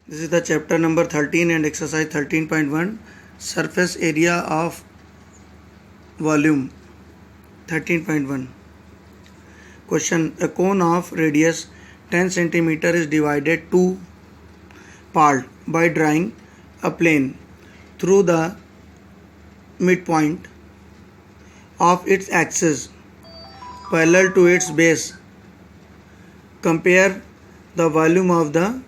This is the chapter number 13 and exercise 13.1, surface area of volume. 13.1. Question: a cone of radius 10 cm is divided two parts by drawing a plane through the midpoint of its axis parallel to its base. Compare the volume of the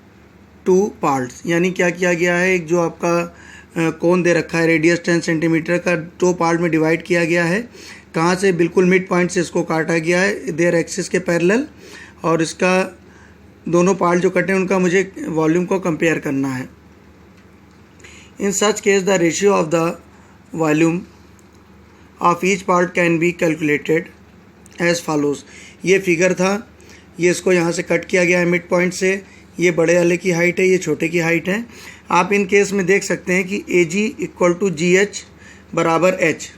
two parts. यानी क्या किया गया है, एक जो आपका कोन दे रखा है रेडियस 10 सेंटीमीटर का, दो पार्ट में डिवाइड किया गया है. कहाँ से? बिल्कुल मिड पॉइंट से इसको काटा गया है देयर एक्सिस के पैरेलल, और इसका दोनों पार्ट जो कटे हैं उनका मुझे वॉल्यूम को कंपेयर करना है. In such case the ratio of the volume of each part can be calculated as follows. ये फिगर था, ये इसको यहाँ से कट किया गया है मिड पॉइंट से. ये बड़े वाले की हाइट है, ये छोटे की हाइट है. आप इन केस में देख सकते हैं कि A G equal to G H बराबर H.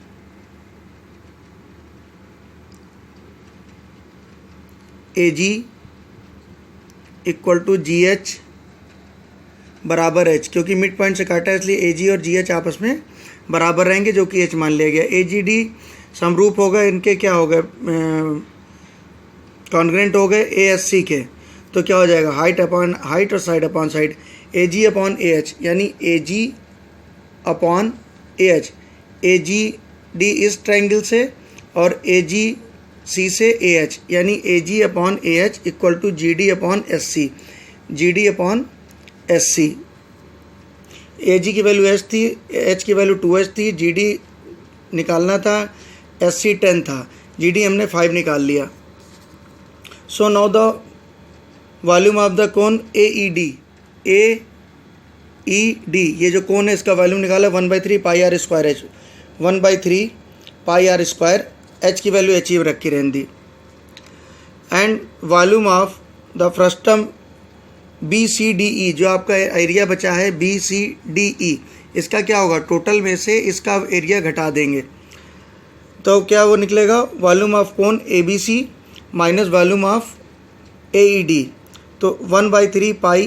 A G equal to G H बराबर एच, क्योंकि मिड पॉइंट से काटा है इसलिए ए जी और जी एच आपस में बराबर रहेंगे, जो कि एच मान लिया गया. ए जी डी समरूप होगा, इनके क्या हो गए, कॉन्ग्रेंट हो गए ए एस सी के. तो क्या हो जाएगा, हाइट अपॉन हाइट और side upon side, A G upon A H, यानी A G upon A H. A G D इस ट्राइंगल से और ए जी सी से ए एच, यानी A G upon A H equal to G D upon S C. G D upon S C. A G की value H थी, H की value 2h थी, G D निकालना था, S C 10 था, G D हमने 5 निकाल लिया. So now the volume of the cone A E D. A E D ये जो कोन है इसका वॉल्यूम निकाला 1/3 pi are square H. 1/3 pi are square H की वैल्यू एच ही रख के रहने दी. And volume of the frustum B C D E, जो आपका एरिया बचा है बी सी डी ई, इसका क्या होगा, टोटल में से इसका एरिया घटा देंगे तो क्या वो निकलेगा, volume of cone A B C minus volume of A E D. तो 1/3 पाई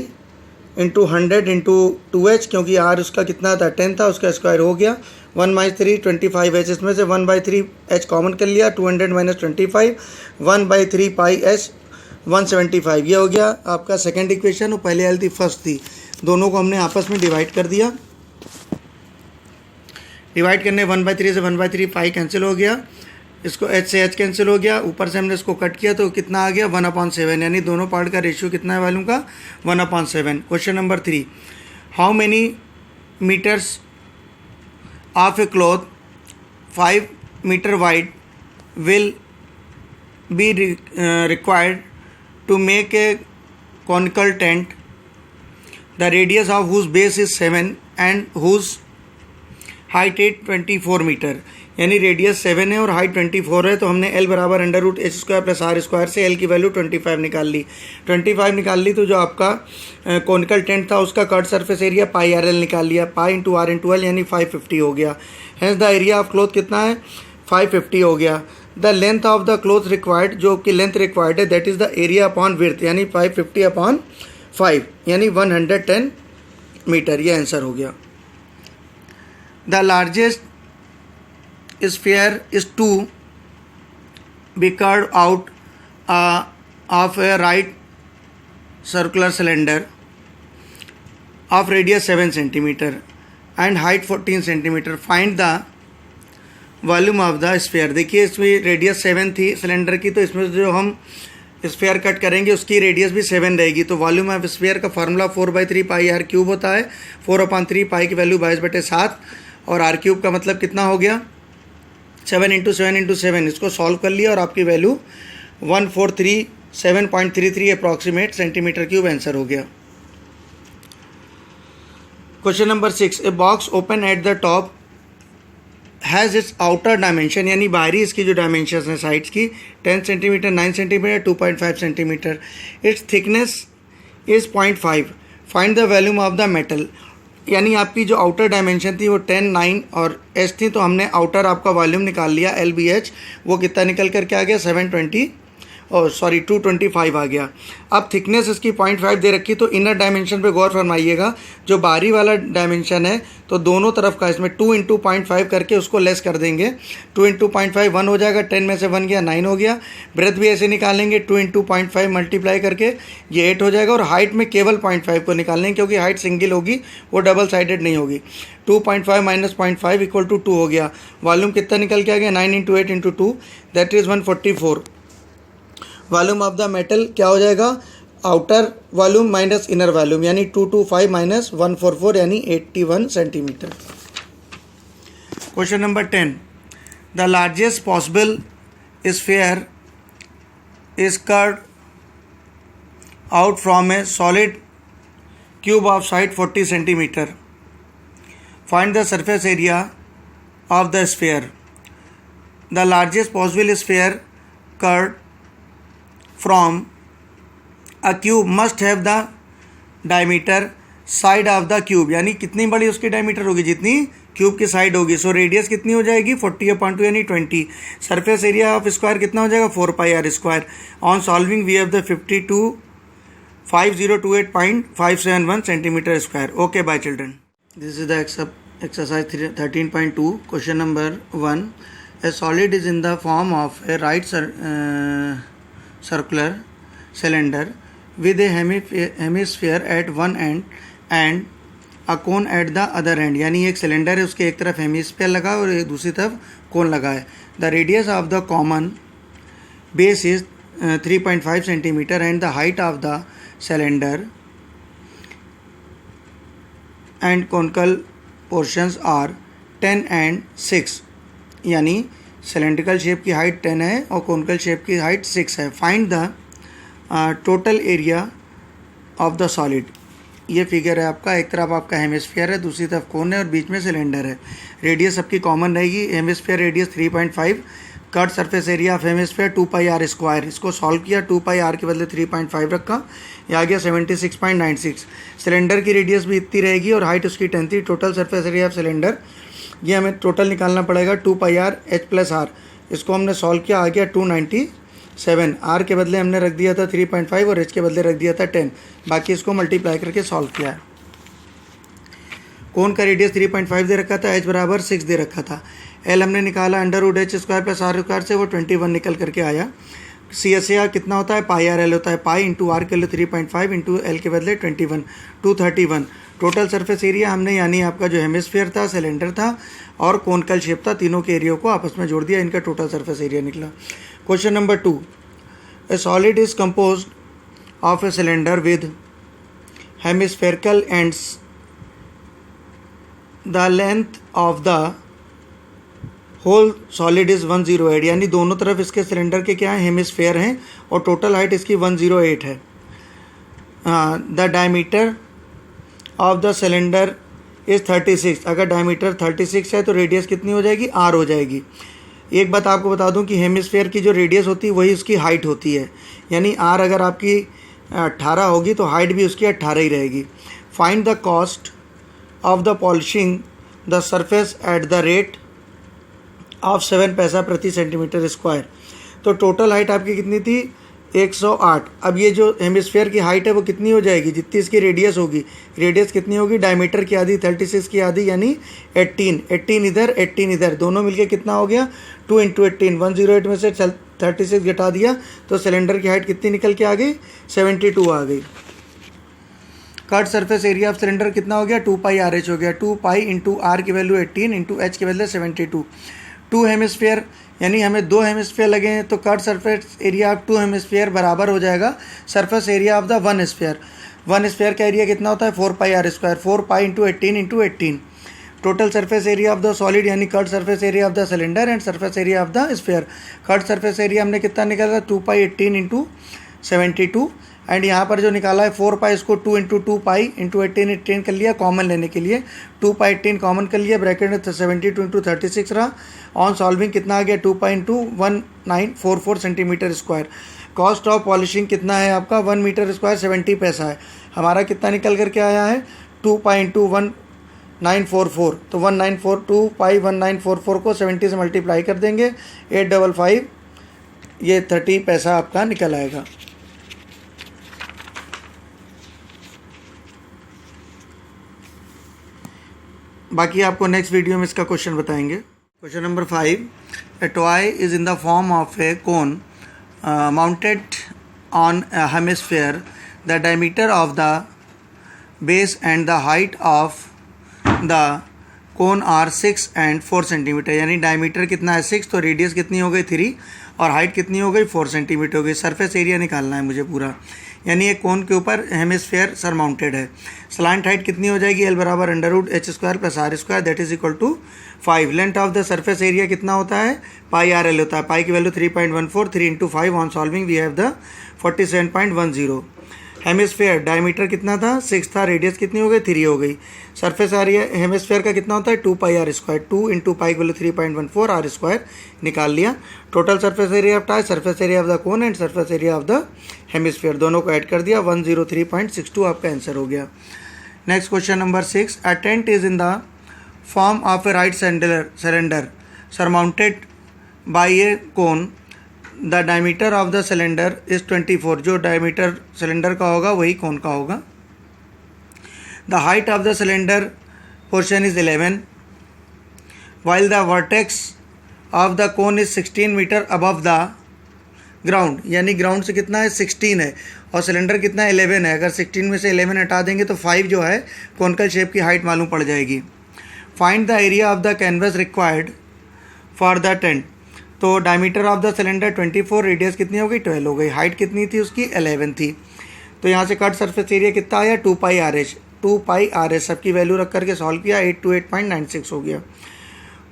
इंटू 100 इंटू 2h, क्योंकि आर उसका कितना था 10 था, उसका स्क्वायर हो गया. 1/3 25h, इसमें से 1/3 h कॉमन कर लिया, 200 माइनस 25, 1/3 पाई h 175. ये हो गया आपका सेकंड इक्वेशन. और पहले वाली थी फर्स्ट थी, दोनों को हमने आपस में डिवाइड कर दिया. डिवाइड करने 1/3 से 1/3 पाई कैंसिल हो गया, इसको h से h कैंसिल हो गया, ऊपर से हमने इसको कट किया तो कितना आ गया 1/7, यानी दोनों पार्ट का रेशियो कितना है वॉल्यूम का 1/7. Question number 3, how many meters of a cloth 5 meter wide will be required to make a conical tent, the radius of whose base is 7 and whose height 24 meter. यानी radius 7 है और height 24 है, तो हमने L बराबर √h² plus r square से L की value 25 निकाल ली. 25 निकाल ली तो जो आपका कॉनिकल टेंट था उसका curved surface area pi R L निकाल लिया, pi into R into L, यानी 550 हो गया. Hence the area of cloth कितना है 550 हो गया. The length of the cloth required, जो कि लेंथ रिक्वायर्ड है, that is the area upon width, यानी 550 अपॉन 5, यानी 110 मीटर. ये आंसर हो गया. The largest sphere is to be carved out of a right circular cylinder of radius 7 cm and height 14 cm. Find the volume of the sphere. देखिए इसमें radius 7 थी cylinder की, तो इसमें जो हम स्फीयर कट करेंगे उसकी रेडियस भी 7 रहेगी. तो वॉल्यूम ऑफ स्फीयर का फार्मूला 4/3 पाई आर क्यूब होता है. 4/3 पाई की वैल्यू 22/7 और आर क्यूब का मतलब कितना हो गया 7 इंटू 7 इंटू 7. इसको सॉल्व कर लिया और आपकी value 1437.33 approximate centimetre cube answer हो गया. Question number 6, a box open at the top has its outer dimension, यानी बाहरी इसकी जो डायमेंशन है साइड्स की 10 centimetre, 9 centimetre, 2.5 centimetre. It's thickness is 0.5. Find the volume of the metal. यानी आपकी जो आउटर डायमेंशन थी वो 10, 9 और h थी, तो हमने आउटर आपका वॉल्यूम निकाल लिया LBH, वो कितना निकल कर के आ गया 720 और सॉरी 225 आ गया। अब थिकनेस इसकी 0.5 दे रखी, तो इनर डायमेंशन पे गौर फरमाइएगा। जो बाहरी वाला डायमेंशन है तो दोनों तरफ का इसमें 2 × 0.5 करके उसको लेस कर देंगे। 2 × 0.5 1 हो जाएगा, 10 में से 1 गया 9 हो गया। ब्रेथ भी ऐसे निकालेंगे 2 × 0.5 मल्टीप्लाई करके ये 8 हो जाएगा। और हाइट में केवल 0.5 को निकालेंगे क्योंकि हाइट सिंगल होगी, वो डबल साइडेड नहीं होगी। 2.5 - 0.5 = 2 हो गया। वॉल्यूम कितना निकल के आ गया 9 × 8 × 2 that is 144। Volume of the metal क्या हो जाएगा, outer volume minus inner volume, यानी 225 - 144 यानी 81 centimetre. Question number 10, the largest possible sphere is curved out from A solid cube of side 40 centimetre. Find the surface area of the sphere. The largest possible sphere curved from a cube must have the diameter side of the cube, यानी कितनी बड़ी उसकी diameter होगी जितनी cube की side होगी। So radius कितनी हो जाएगी 40/2 यानी 20। सरफेस एरिया ऑफ स्क्वायर कितना हो जाएगा 4πr²। On solving we have the 5028.571 centimeter square. Okay bye children, this is the exercise 13.2। Question number 1, a solid is in the form of a right circular cylinder with a hemisphere at one end and a cone at the other end, यानी एक cylinder है उसके एक तरफ hemisphere लगा और एक दूसरी तरफ कोन लगा है। The radius of the common base is 3.5 centimeter and the height of the cylinder and conical portions are 10 and 6, यानी सिलेंड्रिकल शेप की हाइट 10 है और कॉनिकल शेप की हाइट 6 है। Find the total area of the solid. ये figure है आपका, एक तरफ आपका हेमिस्फीयर है, दूसरी तरफ कोन है और बीच में सिलेंडर है। रेडियस सबकी कॉमन रहेगी, hemisphere radius 3.5, cut surface area of hemisphere 2πr²। इसको सॉल्व किया, 2πr के बदले 3.5 रखा, ये आ गया 76.96। सिलेंडर की रेडियस भी इतनी रहेगी और हाइट उसकी 10 थी। Total surface area of cylinder ये हमें टोटल निकालना पड़ेगा 2πr h + r। इसको हमने सॉल्व किया, आ गया 297। r के बदले हमने रख दिया था 3.5 और h के बदले रख दिया था 10। बाकी इसको मल्टीप्लाई करके सॉल्व किया है। कोन का रेडियस 3.5 दे रखा था, h = 6 दे रखा था। l हमने निकाला √h² + r² से, वो 21 निकल करके आया। CSAR कितना होता है, πr/l होता है। पाई इंटू आर के लिए 3.5 इंटू एल के बदले 21, 231। टोटल सरफेस एरिया हमने यानी आपका जो हेमिस्फीयर था, सिलेंडर था और कोनिकल शेप था, तीनों के एरिया को आपस में जोड़ दिया, इनका टोटल सरफेस एरिया निकला। Question number 2, a solid is composed of a cylinder with hemispherical ends. The length of the whole solid is 108, यानी दोनों तरफ इसके सिलेंडर के क्या है, हेमिस्फेयर हैं और टोटल हाइट इसकी 108 है। The diameter of the cylinder is 36। अगर डायमीटर 36 है तो रेडियस कितनी हो जाएगी, r हो जाएगी। एक बात आपको बता दूं कि हेमिस्फेयर की जो रेडियस होती है वही उसकी हाइट होती है, यानी r अगर आपकी 18 होगी तो हाइट भी उसकी 18 ही रहेगी। Find the cost of the polishing the surface at the rate of 7 पैसा प्रति सेंटीमीटर स्क्वायर। तो टोटल हाइट आपकी कितनी थी, 108। अब ये जो हेमिस्फीयर की हाइट है वो कितनी हो जाएगी, जितनी इसकी रेडियस होगी। रेडियस कितनी होगी, डायमीटर की आधी 36 की आधी यानी 18 इधर 18 इधर, दोनों मिलके कितना हो गया 2 × 18। 108 में से 36 घटा दिया तो सिलेंडर की हाइट कितनी निकल के आ गई, 72 आ गई। Cut surface area of cylinder कितना हो गया, 2πrh हो गया। 2π इंटू आर की वैल्यू 18 इंटू एच के बदले 72। 2 हेमिस्फीयर यानी हमें 2 हेमिस्फीयर लगे हैं तो curved surface area of 2 hemisphere बराबर हो जाएगा surface area of the 1 sphere. 1 sphere का एरिया कितना होता है 4πr²। 4π into 18 total surface area of the solid यानी curved surface area of the cylinder and surface area of the sphere. Curved surface area हमने कितना निकाला 2π 18 इंटू 72 एंड यहाँ पर जो निकाला है 4π, इसको 2 इंटू 2π इंटू 18 कर लिया कॉमन लेने के लिए। 2π 18 कॉमन कर लिया, ब्रैकेट में 72 इंटू 36 रहा। ऑन सॉल्विंग कितना आ गया 2π into 1944 centimetre square. Cost of polishing कितना है आपका 1 मीटर स्क्वायर 70 पैसा है। हमारा कितना निकल करके आया है 2π इंटू 1944, तो 1942 पाई 1944 को 70 से मल्टीप्लाई कर देंगे 855 ये 30 पैसा आपका निकल आएगा। बाकी आपको नेक्स्ट वीडियो में इसका क्वेश्चन बताएंगे। Question number 5, A toy is in the form of A cone mounted on a hemisphere. The diameter of the base and the height of the cone are 6 and 4 centimetre. यानी diameter कितना है 6, तो radius कितनी हो गई 3 और height कितनी हो गई 4 सेंटीमीटर हो गई। सरफेस एरिया निकालना है मुझे पूरा, यानी एक कोन के ऊपर हेमिस्फेयर सर माउंटेड है। स्लांट हाइट कितनी हो जाएगी L बराबर √h² + r² that is equal to 5। Length of the surface area कितना होता है πr/l होता है। पाई की value 3.14, 3 × 5 on solving we have the 47.10। Hemisphere diameter कितना था 6 था, रेडियस कितनी हो गई 3 हो गई। सरफेस एरिया हेमिस्फेयर का कितना होता है 2πr², 2 × पाई की वैल्यू 3.14 r² निकाल लिया। Total surface area of tie, surface area of the cone and surface area of the hemisphere दोनों को ऐड कर दिया, 103.62 आपका आंसर हो गया। Next question number 6, a tent is in the form of a right cylinder surmounted by A cone. The diameter of the cylinder is 24। जो diameter cylinder का होगा वही कोन का होगा। The height of the cylinder portion is 11 while the vertex of the cone is 16 meter above the ground. यानी ground से कितना है 16 है और सिलेंडर कितना है 11 है। अगर 16 में से 11 हटा देंगे तो 5 जो है कोनिकल शेप की हाइट मालूम पड़ जाएगी। Find the area of the canvas required for the tent. तो diameter of the cylinder 24, radius कितनी हो गई 12 हो गई, हाइट कितनी थी उसकी 11 थी। तो यहाँ से कट सरफेस एरिया कितना आया 2πr/h, 2πr/h सबकी वैल्यू रख करके सॉल्व किया, 828.96 हो गया।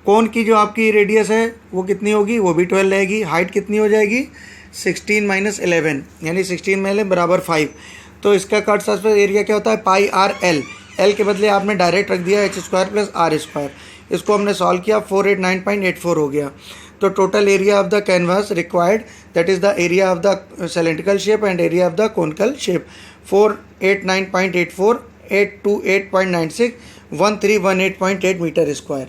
कोन की जो आपकी रेडियस है वो कितनी होगी, वो भी 12 रहेगी। हाइट कितनी हो जाएगी 16 - 11, यानी 16 में बराबर 5। तो इसका कट सरफेस एरिया क्या होता है πr/l। एल के बदले आपने डायरेक्ट रख दिया h² + r²। इसको हमने सॉल्व किया 489.84 हो गया। तो total area of the canvas required that is the area of the cylindrical shape and area of the conical shape 489.84, 828.96, 1318.8 meter square.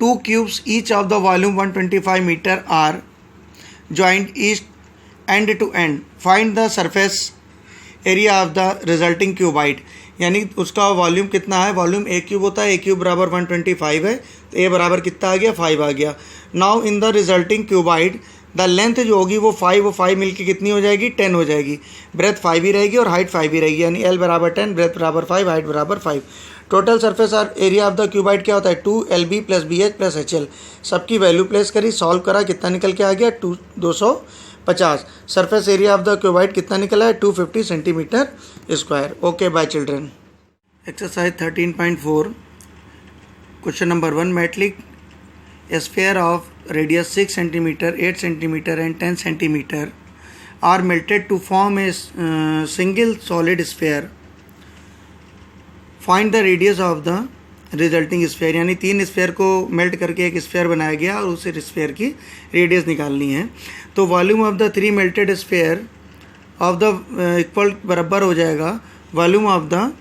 Two cubes each of the volume 125 meter are joined each end to end. Find the surface area of the resulting cuboid. यानी उसका volume कितना है, volume ए cube होता है, ए cube बराबर 125 है, तो ए बराबर कितना आ गया 5 आ गया। Now in the resulting cuboid the length जो होगी वो 5 मिलकर कितनी हो जाएगी 10 हो जाएगी। ब्रेथ 5 ही रहेगी और हाइट 5 ही रहेगी, यानी एल बराबर 10, ब्रेथ बराबर 5, हाइट बराबर 5। Total surface area of the cuboid क्या होता है 2LB + BH + HL। सबकी वैल्यू प्लेस करी, सॉल्व करा, कितना निकल के आ गया 250। Surface area of the cuboid कितना निकला है 250 centimeter square. Okay bye children. Exercise 13.4 question number 1, metallic sphere of radius 6 centimeter, 8 centimeter and 10 centimeter are melted to form a single solid sphere. Find the radius of the resulting sphere. यानी 3 sphere को melt करके एक sphere बनाया गया और उस sphere की radius निकालनी है। तो volume of the 3 melted sphere of the equal बराबर हो जाएगा volume of the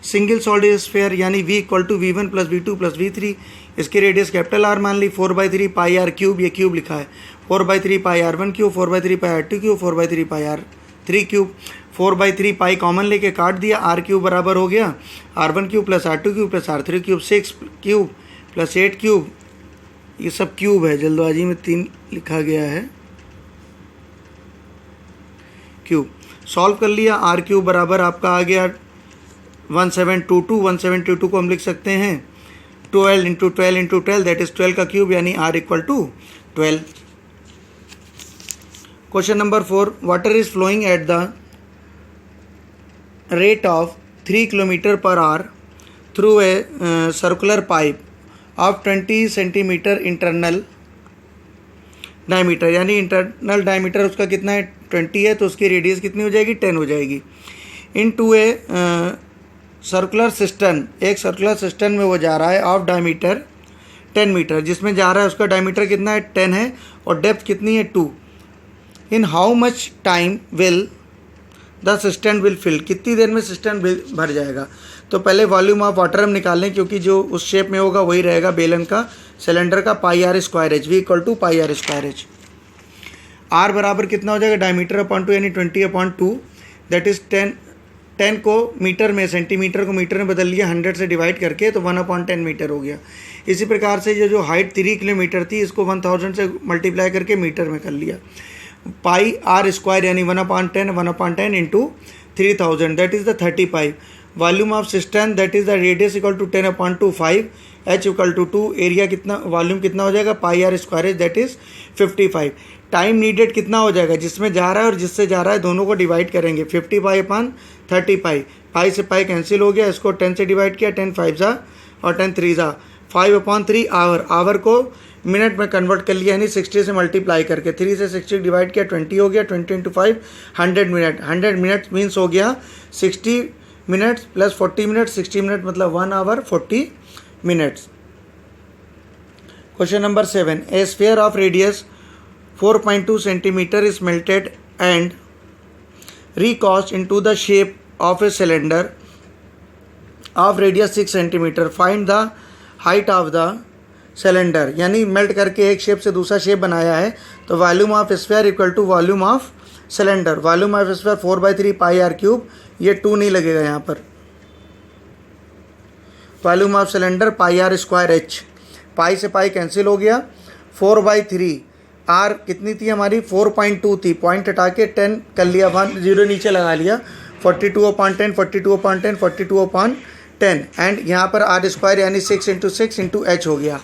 single solid sphere, यानी V = V1 + V2 + V3। इसकी रेडियस कैपिटल R मान ली, 4/3 πr³, ये क्यूब लिखा है, 4/3 πr1³, 4/3 πr2³, 4/3 πr3³, 4/3 pi common लेके काट दिया, r³ बराबर हो गया r1³ + r2³ + r3³, 6³ + 8³, ये सब क्यूब है, जल्दबाजी में 3 लिखा गया है क्यूब। सॉल्व कर लिया, r³ बराबर आपका आ गया 1722। 1722 को हम लिख सकते हैं 12 × 12 × 12 दैट इज 12 का क्यूब, यानी r = 12। Question number 4, water is flowing at the rate of 3 km/h through a circular pipe of 20 cm internal diameter। यानी इंटरनल डायमीटर उसका कितना है 20 है, तो उसकी रेडियस कितनी हो जाएगी 10 हो जाएगी। इनटू ए सर्कुलर सिस्टम, एक सर्कुलर सिस्टम में वो जा रहा है ऑफ डायमीटर 10 मीटर, जिसमें जा रहा है उसका डायमीटर कितना है 10 है और डेप्थ कितनी है 2। In how much time will the cistern will fill, कितनी देर में सिस्टर्न भर जाएगा। तो पहले वॉल्यूम ऑफ वाटर हम निकाल लें, क्योंकि जो उस शेप में होगा वही रहेगा बेलन का, सिलेंडर का, pi are square H, V equal to pi are square H. R बराबर कितना हो जाएगा, डायमीटर अपॉन 2 यानी 20/2, दैट इज 10 को मीटर में, सेंटीमीटर को मीटर में बदल लिया 100 से डिवाइड करके, तो 1/10 मीटर हो गया। इसी प्रकार से जो हाइट 3 किलोमीटर थी, इसको 1000 से मल्टीप्लाई करके मीटर में कर लिया। पाई आर स्क्वायर यानी 1/10 into 3000, that is the 30 pi. Volume of cistern that is the radius equal to 10/2, 5, H equal to 2, area कितना, वॉल्यूम कितना हो जाएगा, pi are square that is 55। Time needed कितना हो जाएगा, जिसमें जा रहा है और जिससे जा रहा है दोनों को डिवाइड करेंगे, 50 पाई अपॉन 30 पाई, पाई से पाई कैंसिल हो गया, इसको 10 से डिवाइड किया, 10 5 जा और 10 3 जा, 5/3 आवर, आवर को मिनट में कन्वर्ट कर लिया यानी 60 से मल्टीप्लाई करके, 3 से 60 डिवाइड किया, 20 हो गया, 20 इंटू 5 100 मिनट, 100 मिनट मीन्स हो गया 60 मिनट्स प्लस 40 मिनट, 60 मिनट मतलब 1 hour 40 minutes. Question number 7, a sphere of radius 4.2 centimeter is melted and recast into the shape of a cylinder of radius 6 centimeter. Find the height of the cylinder. यानी melt करके एक shape से दूसरा shape बनाया है, तो volume of sphere equal to volume of cylinder. Volume of sphere 4/3 pi are cube, ये 2 नहीं लगेगा यहाँ पर। Volume of cylinder pi are square H, pi से पाई कैंसिल हो गया, 4/3 आर कितनी थी हमारी, 4.2 थी, पॉइंट हटा के 10 कर लिया, 1 0 नीचे लगा लिया, 42/10, 42/10, 42/10, एंड यहाँ पर आर स्क्वायर यानी 6 इंटू 6 इंटू एच हो गया।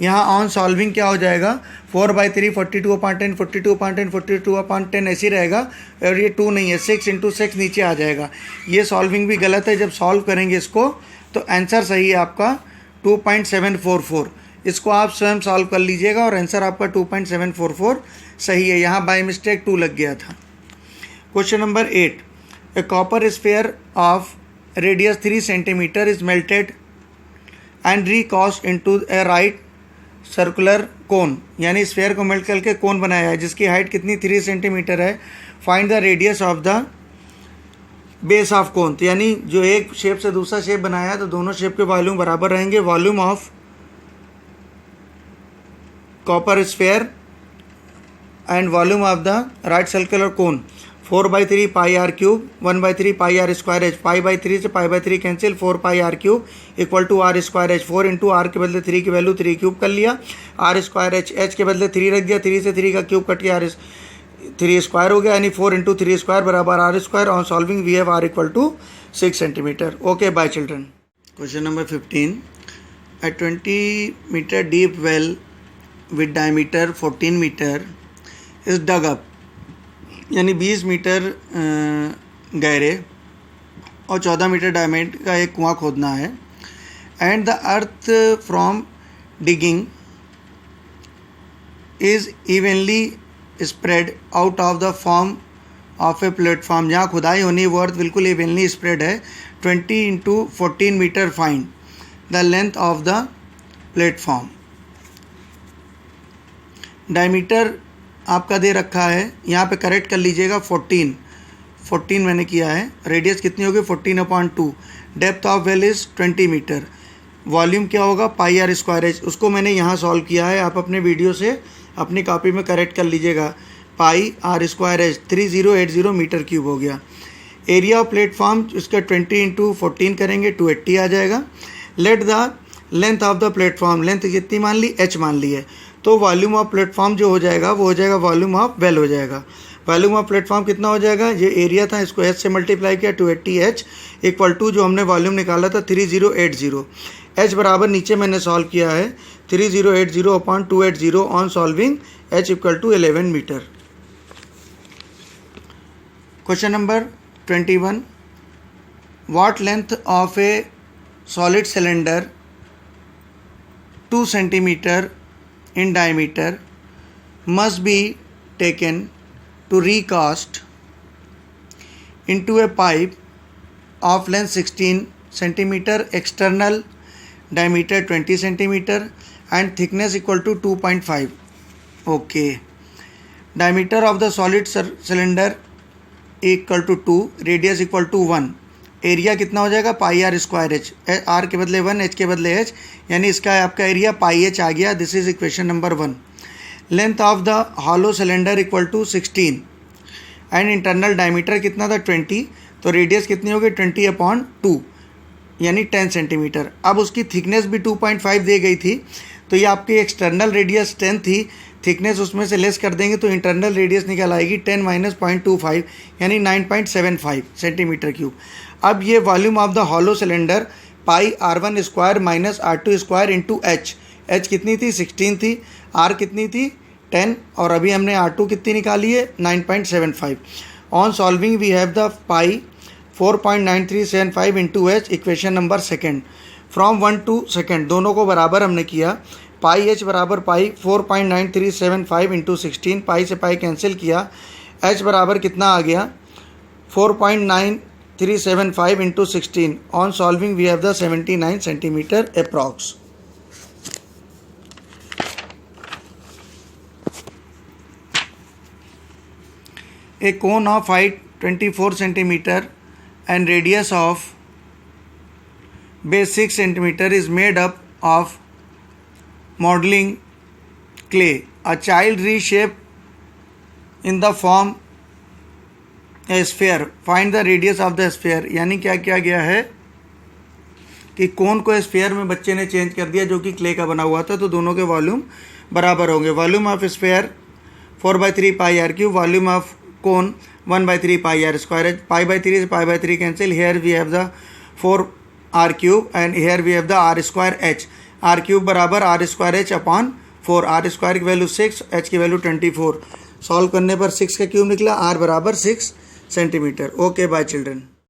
यहाँ ऑन सॉल्विंग क्या हो जाएगा, 4/3, 42/10, 42/10, 42/10 ऐसे ही रहेगा, और ये 2 नहीं है, 6 इंटू 6 नीचे आ जाएगा। ये सॉल्विंग भी गलत है, जब सॉल्व करेंगे इसको तो आंसर सही है आपका 2.744। इसको आप स्वयं सॉल्व कर लीजिएगा और आंसर आपका 2.744 सही है, यहाँ बाय मिस्टेक 2 लग गया था। Question number 8, A copper sphere of radius 3 centimetre is melted and recast into A right circular कोन, यानी स्फीयर को मेल्ट करके कोन बनाया है जिसकी हाइट कितनी 3 सेंटीमीटर है। Find the radius of the base of cone, तो यानी जो एक शेप से दूसरा शेप बनाया है तो दोनों शेप के वॉल्यूम बराबर रहेंगे। Volume of copper sphere and volume of the right circular cone 4/3 pi are cube, 1/3 pi are square H, पाई/3 से पाई/3 cancel, 4 pi are cube equal to r square H. 4 into r के बदले 3 की value 3 cube कर लिया, are square H, H के बदले 3 रख दिया, 3 से 3 का क्यूब कट के आर 3 स्क्वायर हो गया, यानी 4 इंटू 3 स्क्वायर बराबर R square. On solving we have R equal to 6 centimeter. Okay bye children. Question number 15, a 20 meter deep well with diameter 14 meter is dug up, यानी 20 metre गहरे और 14 metre diameter का एक कुआं खोदना है। And the earth from digging is evenly spread out of the form of a platform, जहाँ खुदाई होनी है वो अर्थ बिल्कुल इवनली स्प्रेड है। 20 into 14 meter find the length of the platform. Diameter आपका दे रखा है, यहाँ पे करेक्ट कर लीजिएगा, 14 मैंने किया है। रेडियस कितनी होगी 14/2। Depth of well is 20 meter. Volume क्या होगा पाई आर स्क्वायर एच, उसको मैंने यहाँ सॉल्व किया है, आप अपने वीडियो से अपनी कॉपी में करेक्ट कर लीजिएगा। Pi are square H 3080 metre cube हो गया। एरिया ऑफ प्लेटफॉर्म इसका 20 इंटू 14 करेंगे 280 आ जाएगा। Let the length of the platform, length कितनी मान ली, एच मान ली है, तो वॉल्यूम ऑफ प्लेटफॉर्म जो हो जाएगा वो हो जाएगा वॉल्यूम ऑफ वेल हो जाएगा। वॉल्यूम ऑफ प्लेटफॉर्म कितना हो जाएगा, ये एरिया था इसको एच से मल्टीप्लाई किया 280 एच इक्वल टू जो हमने वॉल्यूम निकाला था 3080। एच बराबर नीचे मैंने सॉल्व किया है 3080/280 on solving H equal to 11 meter. Question number 21, what length of a solid cylinder 2 centimeter in diameter must be taken to recast into a pipe of length 16 centimeter, external diameter 20 centimeter and thickness equal to 2.5. Okay, diameter of the solid cylinder equal to 2, radius equal to 1, area कितना हो जाएगा pi are square H, R के बदले 1, H के बदले H, यानी इसका आपका एरिया पाई एच आ गया. This is equation number 1. Length of the hollow cylinder equal to 16 and internal diameter कितना था 20, तो रेडियस कितनी होगी 20/2 यानी 10 सेंटीमीटर. अब उसकी थिकनेस भी 2.5 दी गई थी, तो ये आपकी एक्सटर्नल रेडियस 10 थी, थिकनेस उसमें से लेस कर देंगे तो इंटरनल रेडियस निकल आएगी 10 माइनस 0.25 यानी 9.75 सेंटीमीटर क्यूब. अब ये volume of the hollow cylinder pi R1 square minus R2 square into H कितनी थी 16 थी, आर कितनी थी 10, और अभी हमने R2 कितनी निकाली है 9.75. On solving we have the pi 4.9375 into H, equation number 2. From 1 to 2 दोनों को बराबर हमने किया. पाई एच बराबर पाई 4.9375 इंटू 16, पाई से पाई कैंसिल किया, एच बराबर कितना आ गया 4.9375 into 16. On solving we have the 79 centimeter approx. A cone of height 24 centimeter and radius of base 6 centimeter is made up of modeling clay. A child reshaped in the form a sphere. Find the radius of the sphere. यानी क्या किया गया है कि कोन को sphere में बच्चे ने चेंज कर दिया जो कि क्ले का बना हुआ था, तो दोनों के वॉल्यूम बराबर होंगे. Volume of sphere 4/3 pi are cube, volume of cone 1/3 pi are square. Pi by 3 से pi by 3 cancel. Here we have the 4r cube and here we have the r square H. r cube बराबर r square H upon 4. r square की value 6, h की value 24. Solve करने पर 6 का cube निकला, r बराबर 6 centimeter. Okay bye children.